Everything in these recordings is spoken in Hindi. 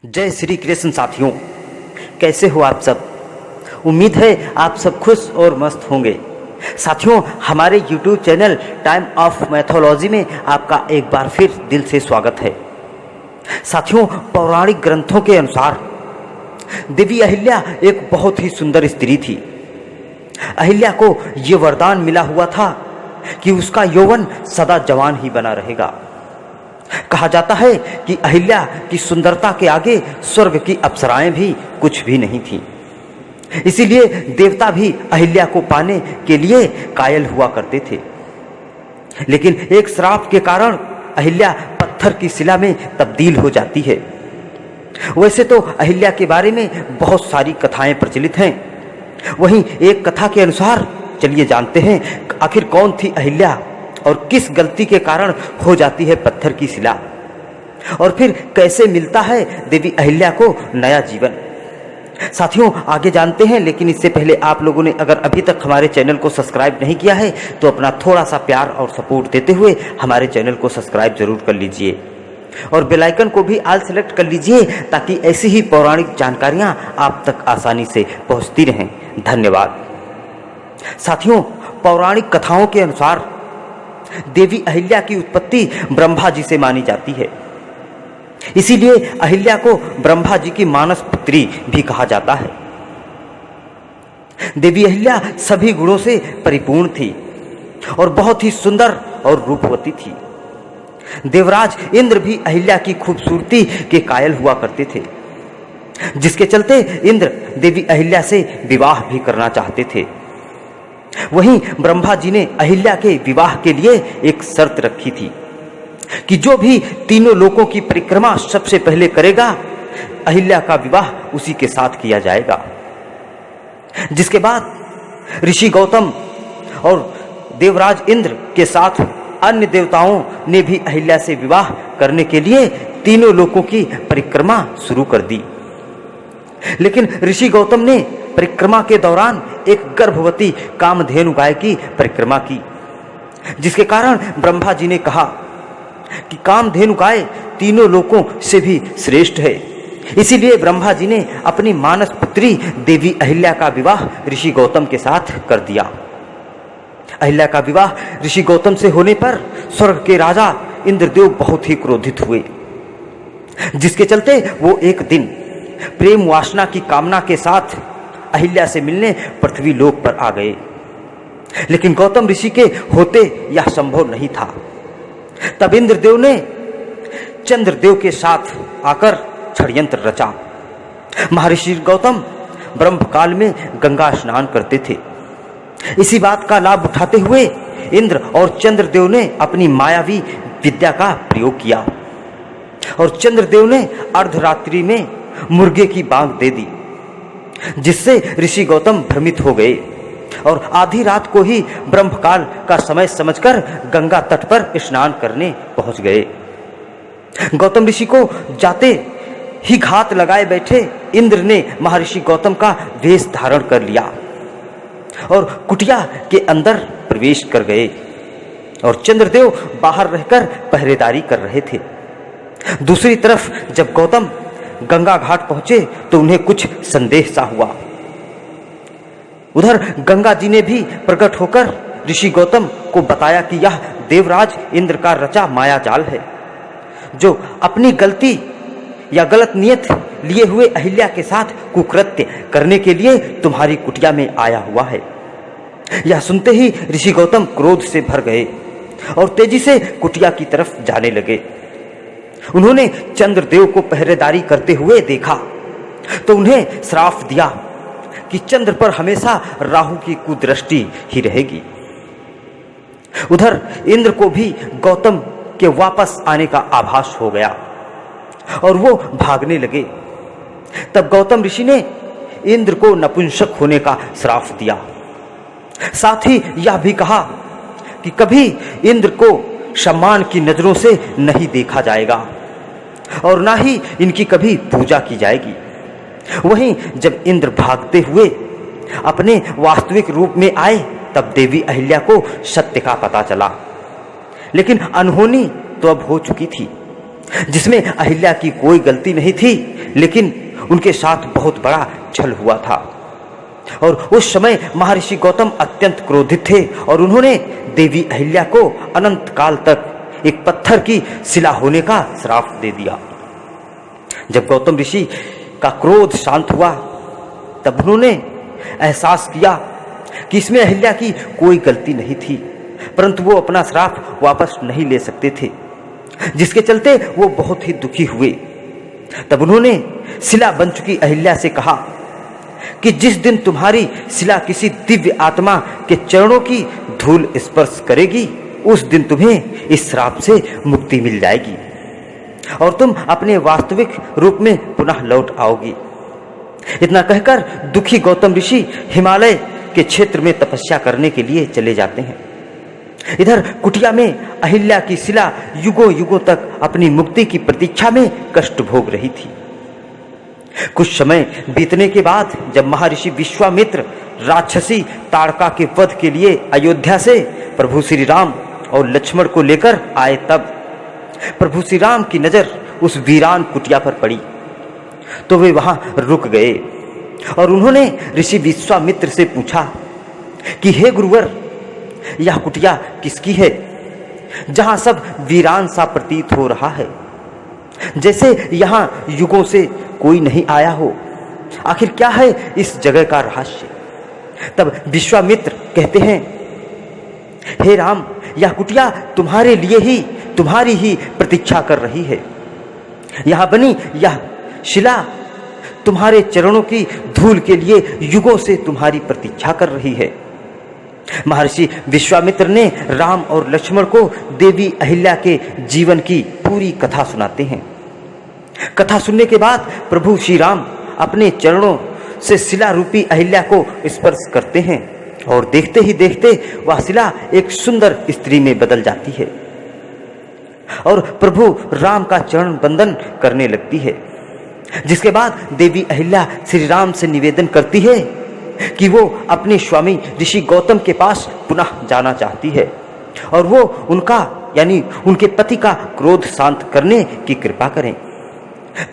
जय श्री कृष्ण साथियों, कैसे हो आप सब। उम्मीद है आप सब खुश और मस्त होंगे। साथियों, हमारे YouTube channel Time of Mathology में आपका एक बार फिर दिल से स्वागत है। साथियों, पौराणिक ग्रंथों के अनुसार देवी अहिल्या एक बहुत ही सुंदर स्त्री थी। अहिल्या को ये वरदान मिला हुआ था कि उसका यौवन सदा जवान ही बना रहेगा। कहा जाता है कि अहिल्या की सुंदरता के आगे स्वर्ग की अप्सराएं भी कुछ भी नहीं थीं। इसीलिए देवता भी अहिल्या को पाने के लिए कायल हुआ करते थे। लेकिन एक श्राप के कारण अहिल्या पत्थर की शिला में तब्दील हो जाती है। वैसे तो अहिल्या के बारे में बहुत सारी कथाएं प्रचलित हैं। वहीं एक कथा के अनुसार चलिए जानते हैं आखिर कौन थी अहिल्या और किस गलती के कारण हो जाती है पत्थर की शिला, और फिर कैसे मिलता है देवी अहिल्या को नया जीवन। साथियों, आगे जानते हैं, लेकिन इससे पहले आप लोगों ने अगर अभी तक हमारे चैनल को सब्सक्राइब नहीं किया है तो अपना थोड़ा सा प्यार और सपोर्ट देते हुए हमारे चैनल को सब्सक्राइब जरूर कर लीजिए और बेल आइकन को भी ऑल सेलेक्ट कर लीजिए ताकि ऐसी ही पौराणिक जानकारियां आप तक आसानी से पहुंचती रहें। धन्यवाद। साथियों, पौराणिक कथाओं के अनुसार देवी अहिल्या की उत्पत्ति ब्रह्मा जी से मानी जाती है। इसीलिए अहिल्या को ब्रह्मा जी की मानस पुत्री भी कहा जाता है। देवी अहिल्या सभी गुणों से परिपूर्ण थी और बहुत ही सुंदर और रूपवती थी। देवराज इंद्र भी अहिल्या की खूबसूरती के कायल हुआ करते थे, जिसके चलते इंद्र देवी अहिल्या से विवाह भी करना चाहते थे। वहीं ब्रह्मा जी ने अहिल्या के विवाह के लिए एक शर्त रखी थी कि जो भी तीनों लोकों की परिक्रमा सबसे पहले करेगा, अहिल्या का विवाह उसी के साथ किया जाएगा। जिसके बाद ऋषि गौतम और देवराज इंद्र के साथ अन्य देवताओं ने भी अहिल्या से विवाह करने के लिए तीनों लोकों की परिक्रमा शुरू कर दी। लेकिन ऋषि गौतम ने परिक्रमा के दौरान एक गर्भवती कामधेनु गाय की परिक्रमा की, जिसके कारण ब्रह्मा जी ने कहा कि कामधेनु गाय तीनों लोकों से भी श्रेष्ठ है। इसीलिए ब्रह्मा जी ने अपनी मानस पुत्री देवी अहिल्या का विवाह ऋषि गौतम के साथ कर दिया। अहिल्या का विवाह ऋषि गौतम से होने पर स्वर्ग के राजा इंद्रदेव बहुत ही क्रोधित हुए, जिसके चलते वो एक दिन प्रेम वासना की कामना के साथ अहिल्या से मिलने पृथ्वी लोक पर आ गए। लेकिन गौतम ऋषि के होते यह संभव नहीं था। तब इंद्रदेव ने चंद्रदेव के साथ आकर षड्यंत्र रचा। महर्षि गौतम ब्रह्मकाल में गंगा स्नान करते थे। इसी बात का लाभ उठाते हुए इंद्र और चंद्रदेव ने अपनी मायावी विद्या का प्रयोग किया और चंद्रदेव ने अर्धरात्रि में मुर्गे की बांग दे दी, जिससे ऋषि गौतम भ्रमित हो गए और आधी रात को ही ब्रह्मकाल का समय समझकर गंगा तट पर स्नान करने पहुंच गए। गौतम ऋषि को जाते ही घात लगाए बैठे इंद्र ने महर्षि गौतम का वेश धारण कर लिया और कुटिया के अंदर प्रवेश कर गए और चंद्रदेव बाहर रहकर पहरेदारी कर रहे थे। दूसरी तरफ जब गौतम गंगा घाट पहुंचे तो उन्हें कुछ संदेह सा हुआ। उधर गंगा जी ने भी प्रकट होकर ऋषि गौतम को बताया कि यह देवराज इंद्र का रचा माया जाल है, जो अपनी गलती या गलत नियत लिए हुए अहिल्या के साथ कुकृत्य करने के लिए तुम्हारी कुटिया में आया हुआ है। यह सुनते ही ऋषि गौतम क्रोध से भर गए और तेजी से कुटिया की तरफ जाने लगे। उन्होंने चंद्रदेव को पहरेदारी करते हुए देखा तो उन्हें श्राप दिया कि चंद्र पर हमेशा राहु की कुदृष्टि ही रहेगी। उधर इंद्र को भी गौतम के वापस आने का आभास हो गया और वो भागने लगे। तब गौतम ऋषि ने इंद्र को नपुंसक होने का श्राप दिया। साथ ही यह भी कहा कि कभी इंद्र को सम्मान की नजरों से नहीं देखा जाएगा और ना ही इनकी कभी पूजा की जाएगी। वहीं जब इंद्र भागते हुए अपने वास्तविक रूप में आए तब देवी अहिल्या को सत्य का पता चला, लेकिन अनहोनी तो अब हो चुकी थी, जिसमें अहिल्या की कोई गलती नहीं थी। लेकिन उनके साथ बहुत बड़ा छल हुआ था। और उस समय महर्षि गौतम अत्यंत क्रोधित थे और उन्होंने देवी अहिल्या को अनंत काल तक एक पत्थर की शिला होने का श्राप दे दिया। जब गौतम ऋषि का क्रोध शांत हुआ तब उन्होंने एहसास किया कि इसमें अहिल्या की कोई गलती नहीं थी, परंतु वो अपना श्राप वापस नहीं ले सकते थे, जिसके चलते वो बहुत ही दुखी हुए। तब उन्होंने शिला बन चुकी अहिल्या से कहा कि जिस दिन तुम्हारी शिला किसी दिव्य आत्मा के चरणों की धूल स्पर्श करेगी, उस दिन तुम्हें इस श्राप से मुक्ति मिल जाएगी और तुम अपने वास्तविक रूप में पुनः लौट आओगी। इतना कहकर दुखी गौतम ऋषि हिमालय के क्षेत्र में तपस्या करने के लिए चले जाते हैं। इधर कुटिया में अहिल्या की शिला युगों युगों तक अपनी मुक्ति की प्रतीक्षा में कष्ट भोग रही थी। कुछ समय बीतने के बाद जब महर्षि विश्वामित्र राक्षसी ताड़का के वध के लिए अयोध्या से प्रभु श्री राम और लक्ष्मण को लेकर आए, तब प्रभु श्री राम की नजर उस वीरान कुटिया पर पड़ी तो वे वहां रुक गए और उन्होंने ऋषि विश्वामित्र से पूछा कि हे गुरुवर, यह कुटिया किसकी है जहां सब वीरान सा प्रतीत हो रहा है, जैसे यहां युगों से कोई नहीं आया हो। आखिर क्या है इस जगह का रहस्य? तब विश्वामित्र कहते हैं, हे राम, यह कुटिया तुम्हारे लिए ही, तुम्हारी ही प्रतीक्षा कर रही है। यहां बनी यह शिला तुम्हारे चरणों की धूल के लिए युगों से तुम्हारी प्रतीक्षा कर रही है। महर्षि विश्वामित्र ने राम और लक्ष्मण को देवी अहिल्या के जीवन की पूरी कथा सुनाते हैं। कथा सुनने के बाद प्रभु श्री राम अपने चरणों से शिला रूपी अहिल्या को स्पर्श करते हैं और देखते ही देखते वह शिला एक सुंदर स्त्री में बदल जाती है और प्रभु राम का चरण बंदन करने लगती है। जिसके बाद देवी अहिल्या श्री राम से निवेदन करती है कि वो अपने स्वामी ऋषि गौतम के पास पुनः जाना चाहती है और वो उनका यानी उनके पति का क्रोध शांत करने की कृपा करें।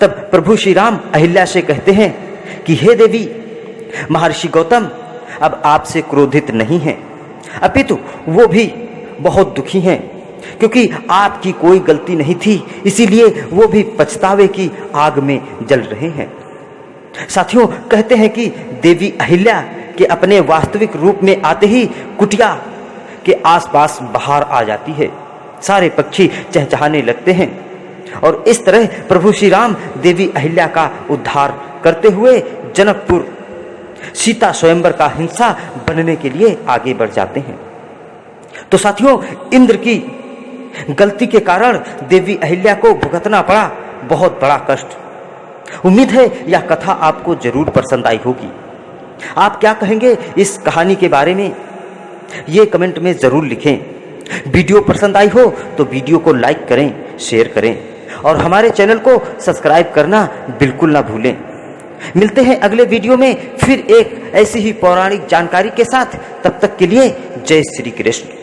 तब प्रभु श्री राम अहिल्या से कहते हैं कि हे देवी, महर्षि गौतम अब आपसे क्रोधित नहीं हैं, अपितु वो भी बहुत दुखी हैं क्योंकि आपकी कोई गलती नहीं थी, इसीलिए वो भी पछतावे की आग में जल रहे हैं। साथियों, कहते हैं कि देवी अहिल्या के अपने वास्तविक रूप में आते ही कुटिया के आसपास बहार आ जाती है, सारे पक्षी चहचहाने लगते हैं और इस तरह प्रभु श्री राम देवी अहिल्या का उद्धार करते हुए जनकपुर सीता स्वयंवर का हिंसा बनने के लिए आगे बढ़ जाते हैं। तो साथियों, इंद्र की गलती के कारण देवी अहिल्या को भुगतना पड़ा बहुत बड़ा कष्ट। उम्मीद है यह कथा आपको जरूर पसंद आई होगी। आप क्या कहेंगे इस कहानी के बारे में, ये कमेंट में जरूर लिखें। वीडियो पसंद आई हो तो वीडियो को लाइक करें, शेयर करें और हमारे चैनल को सब्सक्राइब करना बिल्कुल ना भूलें। मिलते हैं अगले वीडियो में फिर एक ऐसी ही पौराणिक जानकारी के साथ। तब तक के लिए जय श्री कृष्ण।